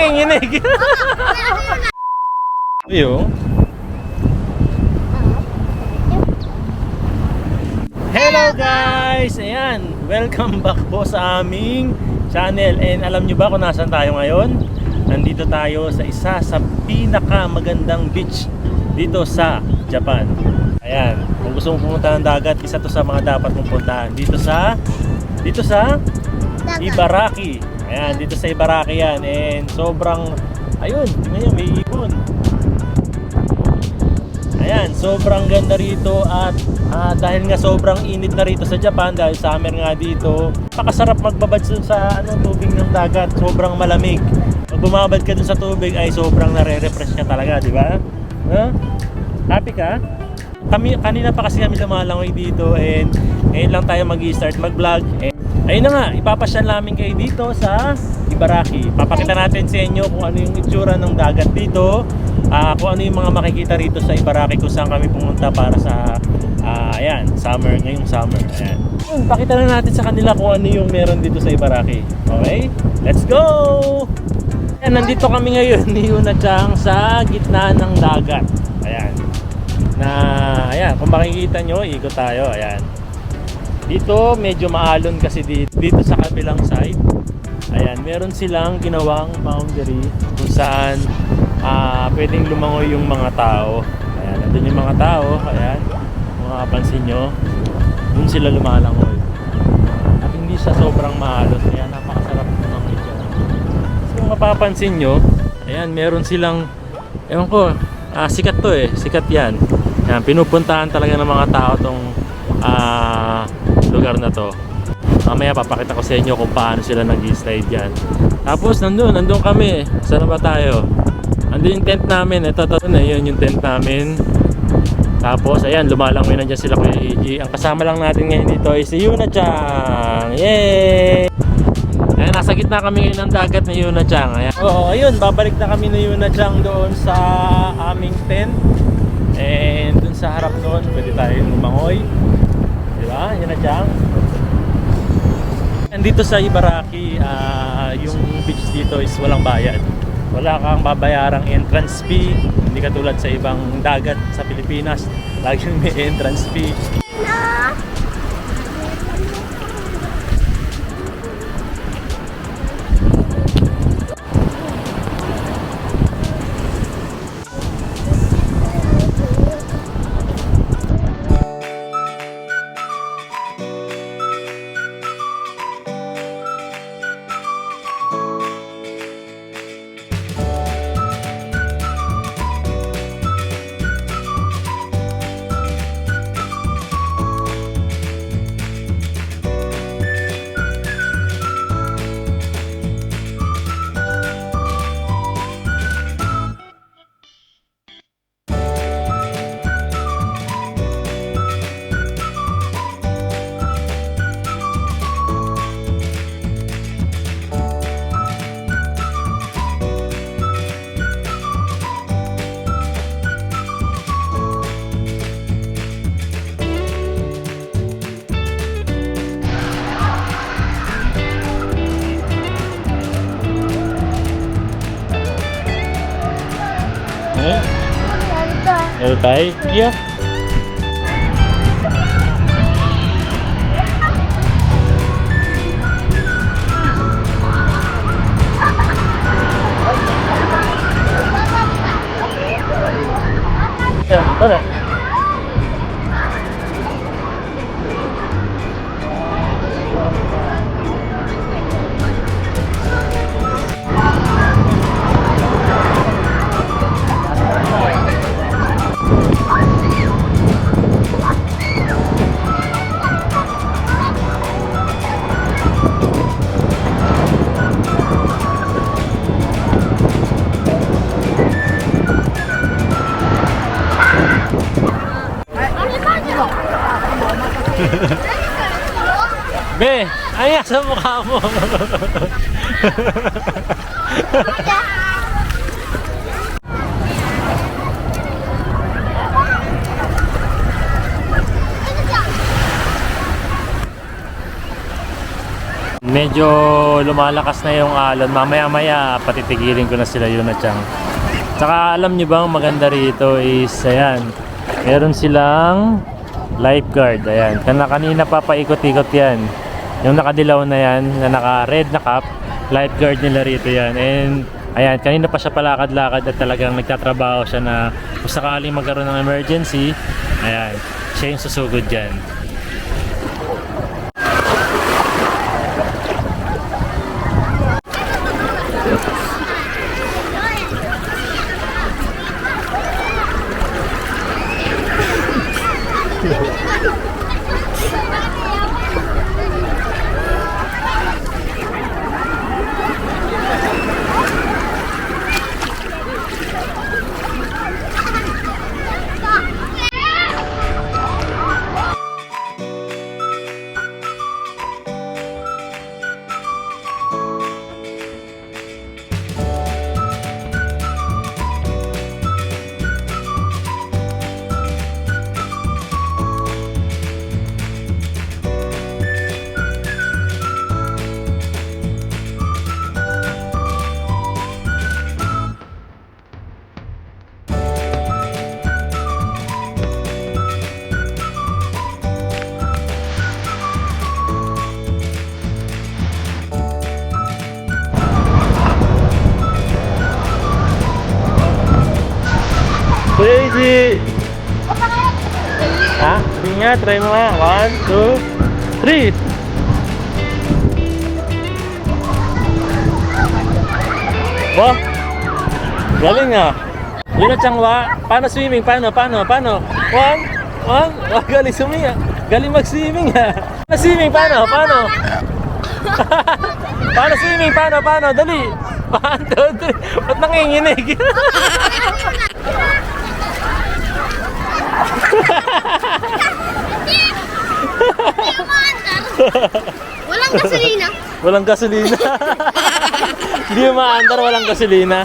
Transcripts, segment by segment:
nanginginig. Iyo. Hello guys! Ayan, welcome back po sa aming channel. And alam nyo ba kung nasan tayo ngayon? Nandito tayo sa isa sa pinakamagandang beach dito sa Japan. Ayan, kung gusto mong pumunta ng dagat, isa to sa mga dapat mong puntahan. Dito sa Ibaraki. Ayan, dito sa Ibaraki yan. And sobrang, ayun, tingnan nyo, may ibon. Ayan, sobrang ganda rito. At dahil nga sobrang init na rito sa Japan, dahil summer nga dito, pakasarap magbabad sa tubig ng dagat. Sobrang malamig. Pag bumabad ka dun sa tubig ay sobrang nare-refresh ka talaga, di ba? Huh? Happy ka? Kanina pa kasi kami lumalangoy dito, and ngayon lang tayo mag-i-start mag-vlog. Ayun na nga, ipapasyan namin kayo dito sa Ibaraki. Papakita natin sa inyo kung ano yung itsura ng dagat dito, kung ano yung mga makikita rito sa Ibaraki, kung saan kami pumunta para sa ayan, ngayong summer. Ayan. Pakita na natin sa kanila kung ano yung meron dito sa Ibaraki. Okay? Let's go! Ayan, nandito kami ngayon ni Yuna-chan sa gitna ng dagat. Ayan. Ayan, kung makikita nyo, ikot tayo. Ayan. Dito medyo maalon kasi dito sa kabilang side. Ayan, meron silang ginawang boundary kung saan pwedeng lumangoy yung mga tao. Ayan, nandun yung mga tao. Ayan, kung makapansin nyo, dun sila lumalangoy. At hindi siya sobrang maalon. Kaya napakasarap lumangoy dyan. So, kung mapapansin nyo, ayan, meron silang, ewan ko, sikat to sikat yan. Ayan, pinupuntahan talaga ng mga tao tong lugar na to. Mamaya papakita ko sa inyo kung paano sila nag-slide dyan. Tapos nandun kami. Saan ba tayo? Andun yung tent namin. Ito na yun yung tent namin. Tapos ayan, lumalangoy na dyan sila Kuya EG. Ang kasama lang natin ngayon dito ay si Yuna-chan. Yay! Ayan, nasa gitna kami ngayon ng dagat ni Yuna-chan. Ayan. Oo, ayun, babalik na kami ni Yuna-chan doon sa aming tent. And dun sa harap doon, pwede tayong lumangoy. Diba? Yuna-chan. Dito sa Ibaraki, yung beach dito is walang bayad. Wala kang babayarang entrance fee. Hindi katulad sa ibang dagat sa Pilipinas, laging may entrance fee. Okay? Yeah. Yeah, tara. Be, ayan sa mukha mo. Medyo lumalakas na yung alon. Mamaya-maya patitigilin ko na sila yun at siyang. Tsaka alam nyo bang maganda rito is ayan. Meron silang lifeguard. Ayan. Kanina pa paikot-ikot yan. Yung nakadilaw na yan, na naka-red na cap, lifeguard nila rito yan. And ayan, kanina pa siya palakad-lakad at talagang nagtatrabaho siya na kung sakaling magkaroon ng emergency, ayan, siya yung susugod dyan. Crazy! Ha? Sige nga, try mo nga. 1, 2, 3! Wah! Galing nga! Yun na Changwa. Paano swimming? Paano? 1, 1. Wah, galing swimming. Galing mag-swimming ha. Paano swimming? Paano? Paano swimming? Paano? Dali! 1, 2, 3. Ba't nanginginig? Walang gasolina. Walang gasolina. Hindi mo maandar, walang gasolina.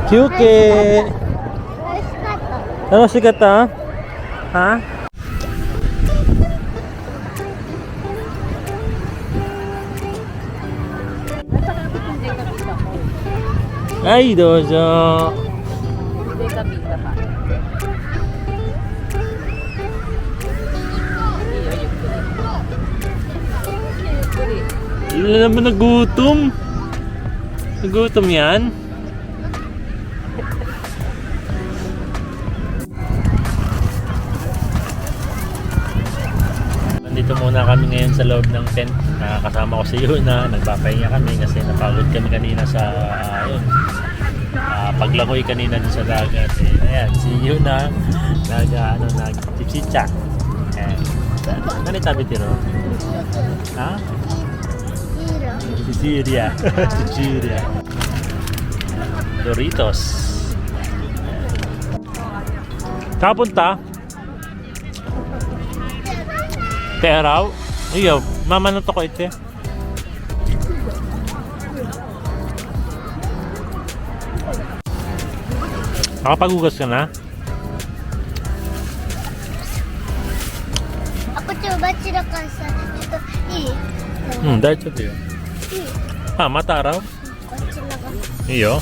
Kyuke. Ano sikat ha? Ha? Ay, dozo. Ilan naman nagutom? Nagutom yan? Nandito muna kami ngayon sa loob ng tent. Nakakasama ko si Yuna. Nagpapahinga kami kasi napagod kami kanina sa paglangoy kanina dun sa dagat. Ayan, si Yuna nag-chipsitsa. Ano tabi tiro? Ha? Chichiria. Chichiria. Doritos. Kapunta? Teraw? Iyo, mama na to ko ite. Nakapaghugas ka na? Aku coba ceritakan itu. Dahil sa tiyo. Mata raw? Iyo.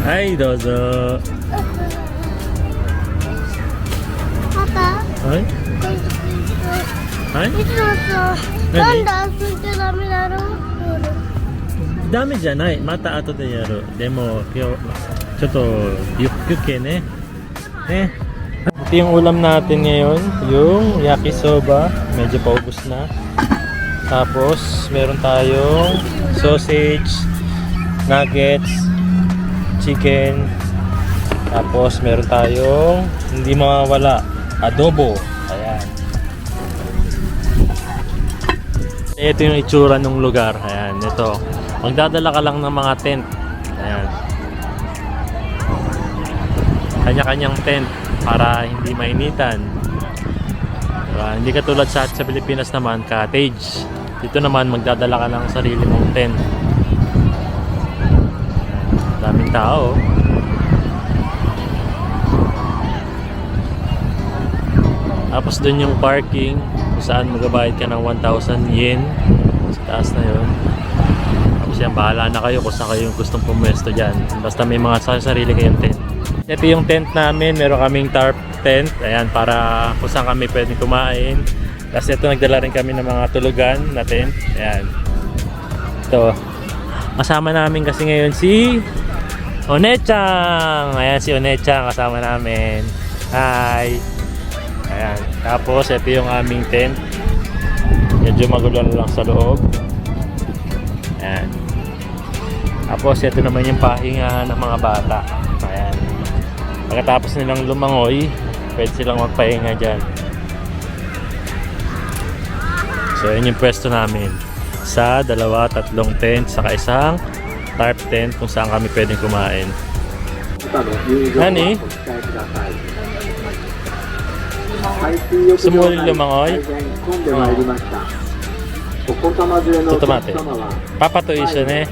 Hai, dozo. Papa. Hai? Hai? Nani? Dame janai. Mata ato de yaru. Demo, choto yukyuke ne. Ito yung ulam natin ngayon. Yung yakisoba. Medyo paubos na. Tapos, meron tayong sausage, nuggets, chicken. Tapos, meron tayong hindi mawawala, adobo. Ayan. Ito yung itsura ng lugar. Ayan, ito. Magdadala ka lang ng mga tent. Ayan. Kanya-kanyang tent para hindi mainitan. Diba? Hindi katulad sa Pilipinas naman, cottage. Dito naman magdadala ka ng sarili mong tent. Daming tao. Tapos dun yung parking kung saan magabayad ka ng 1,000 yen. Sa taas na yun. Tapos yan, bahala na kayo kung saan kayo gustong pumwesto dyan. Basta may mga sarili kayong tent. Ito yung tent namin. Meron kaming tarp tent. Ayan, para kung saan kami pwedeng kumain. Kasi ito, nagdala rin kami ng mga tulugan na tent. Ayan. Ito. Kasama namin kasi ngayon si Onechang. Ayan si Onechang kasama namin. Hi. Ayan. Tapos ito yung aming tent. Medyo magulo lang sa loob. Ayan. Tapos ito naman yung pahinga ng mga bata. Ayan. Pagkatapos nilang lumangoy, pwede silang magpahinga dyan. So yun yung pwesto namin. Sa 2, 3 tent, saka isang tarp tent kung saan kami pwedeng kumain. Nani? Sumuling lumangoy? Totomate. Papa to iso ne.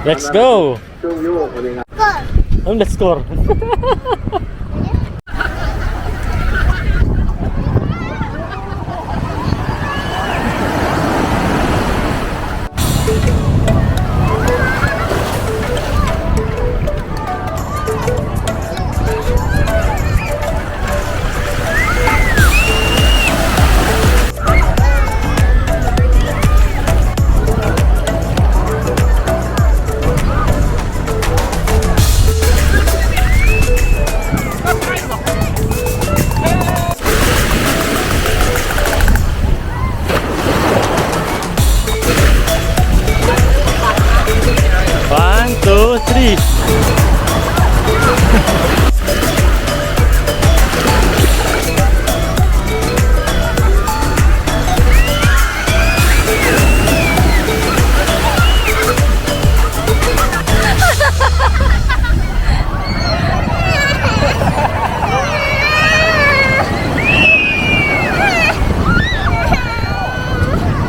Let's go! Let's score! One, two, three.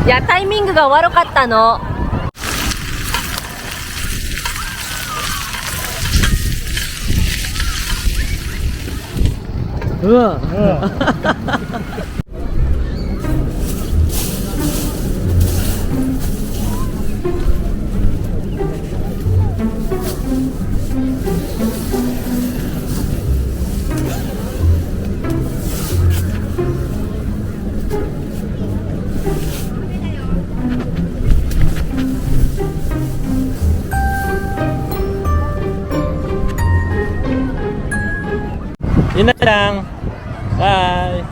Ya, タイミングが悪かったの。うわ。Yun na lang. Bye.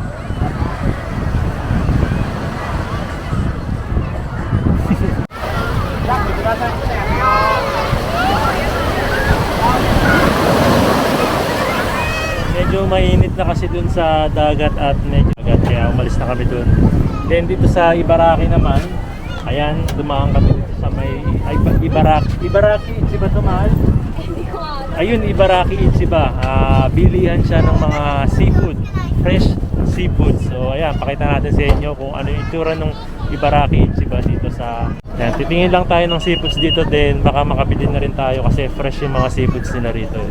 Medyo mainit na kasi dun sa dagat at medyo dagat kaya umalis na kami dun. Then dito sa Ibaraki naman, ayan, dumaan kami dito sa may Ibaraki Ichiba to, mahal? Ayun, Ibaraki Ichiba. Bilihan siya ng mga seafood, fresh seafood. So ayan, pakita natin sa inyo kung ano yung itsura ng Ibaraki Ichiba dito sa... Ayan, titingin lang tayo ng seafoods dito din. Baka makabili na rin tayo kasi fresh yung mga seafoods nila rito.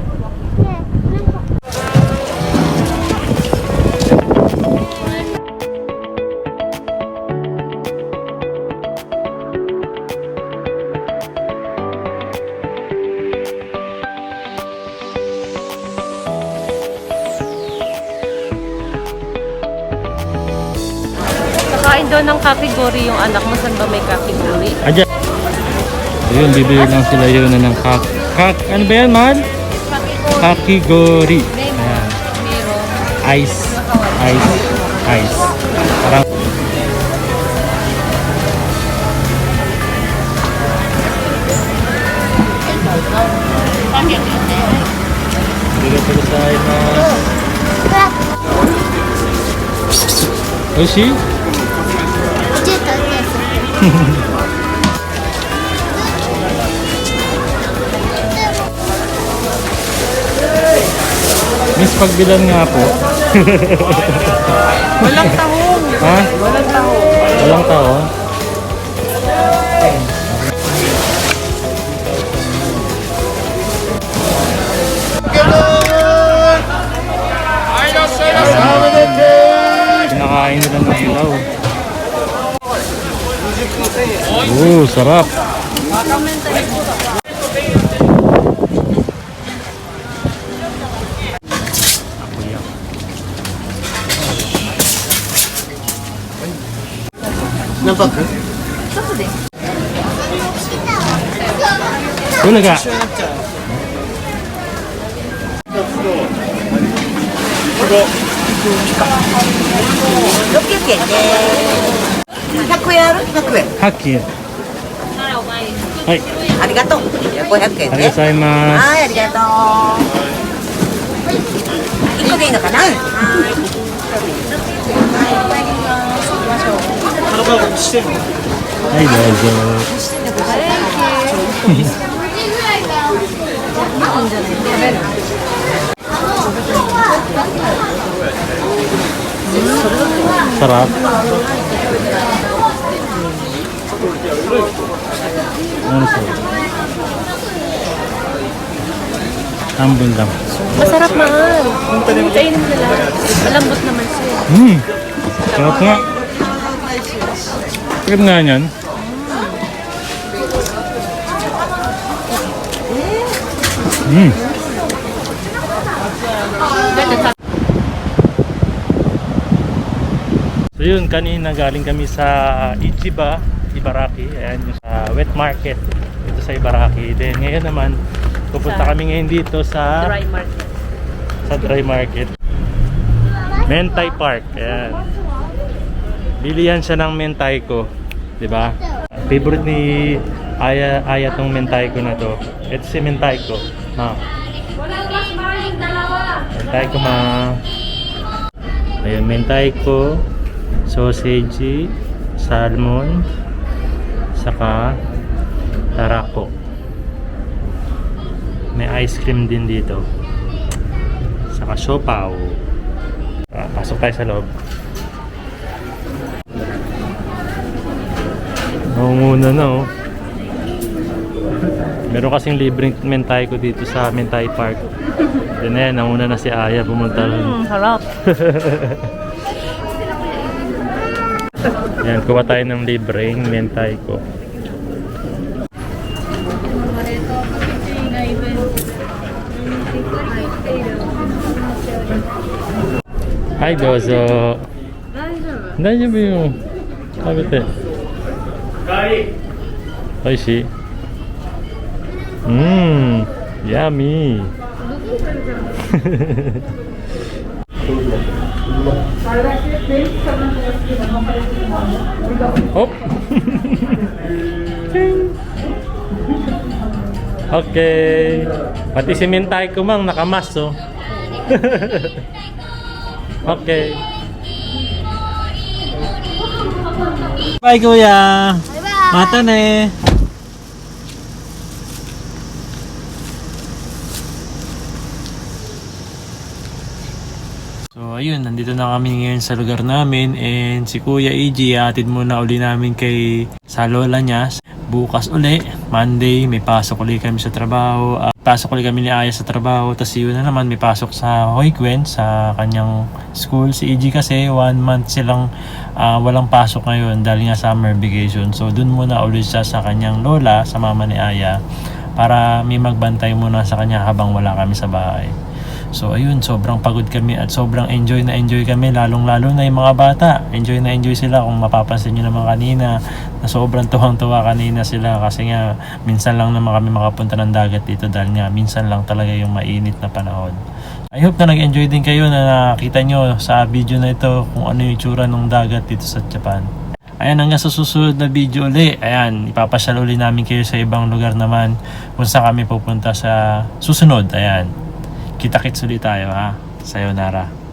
Kain daw ng kakigori yung anak mo. Saan ba may kakigori? Ayan. Ayun, bibili lang sila yun ng ano ba yan, man? Kakigori. Ayan. Ice. Parang Oishi? ちょっと Miss, pagbilan nga po. Walang tahong. Ha? Walang tahong. Walang tao? Kinakain nila ng ilaw. Sarap. Nampak ka? Talaga. Hakir. Hai. ありがとう。500円ね。 Arigasaimasu. はい、ありがとう。1個でいいのかな。はい。はい、どうぞ。Sarap. Ano sarap? Ambon lang. Masarap mahal. Kainin mo na lang. Malambot naman siya. Sarap nga. Sarap nga yan. So yun, kanina galing kami sa Ichiba, Ibaraki. Ayan yung sa wet market dito sa Ibaraki. Then ngayon naman, pupunta kami ngayon dito sa Dry market. dry market. Mentai Park. Ayan. Bilihan siya ng mentai ko. 'Di ba? Favorite ni Aya tong mentai ko na to. Ito si mentai ko. Ma. Mentai ko, ma. Ayan, mentai ko. Sausage, salmon, saka tarako. May ice cream din dito. Saka siopaw. Pasok tayo sa loob. Nangunguna na oh. Meron kasing libreng mentai ko dito sa Mentai Park. Yan na yan, nauna na si Aya pumunta rin. Harap. Yan, kuha tayo ng libreng mentai ko. Hi, dozo. Daijoubu yo. Tabete. Oishii. Yummy. Hop. Okay. Pati si mentai ko mang nakamas oh. Okay. Bye kuya. Bye-bye. Mata ne. So ayun, nandito na kami ngayon sa lugar namin and si Kuya EG atid muna uli namin sa lola niya. Bukas uli, Monday, may pasok uli kami sa trabaho. Pasok uli kami ni Aya sa trabaho. Tapos yun na naman, may pasok sa Hoyquen, sa kanyang school. Si EG kasi 1 month silang walang pasok ngayon dahil nga summer vacation. So dun muna uli siya sa kanyang lola, sa mama ni Aya, para may magbantay muna sa kanya habang wala kami sa bahay. So ayun, sobrang pagod kami at sobrang enjoy kami, lalong-lalo na yung mga bata. Enjoy na enjoy sila. Kung mapapansin nyo naman kanina, na sobrang tuwang-tuwa kanina sila kasi nga minsan lang naman kami makapunta ng dagat dito dahil nga minsan lang talaga yung mainit na panahon. I hope na nag-enjoy din kayo na nakita nyo sa video na ito kung ano yung itsura ng dagat dito sa Japan. Ayan, hanggang sa susunod na video uli. Ayan, ipapasyal uli namin kayo sa ibang lugar naman kung saan kami pupunta sa susunod. Ayan, kita-kits ulit tayo ha. Sayonara.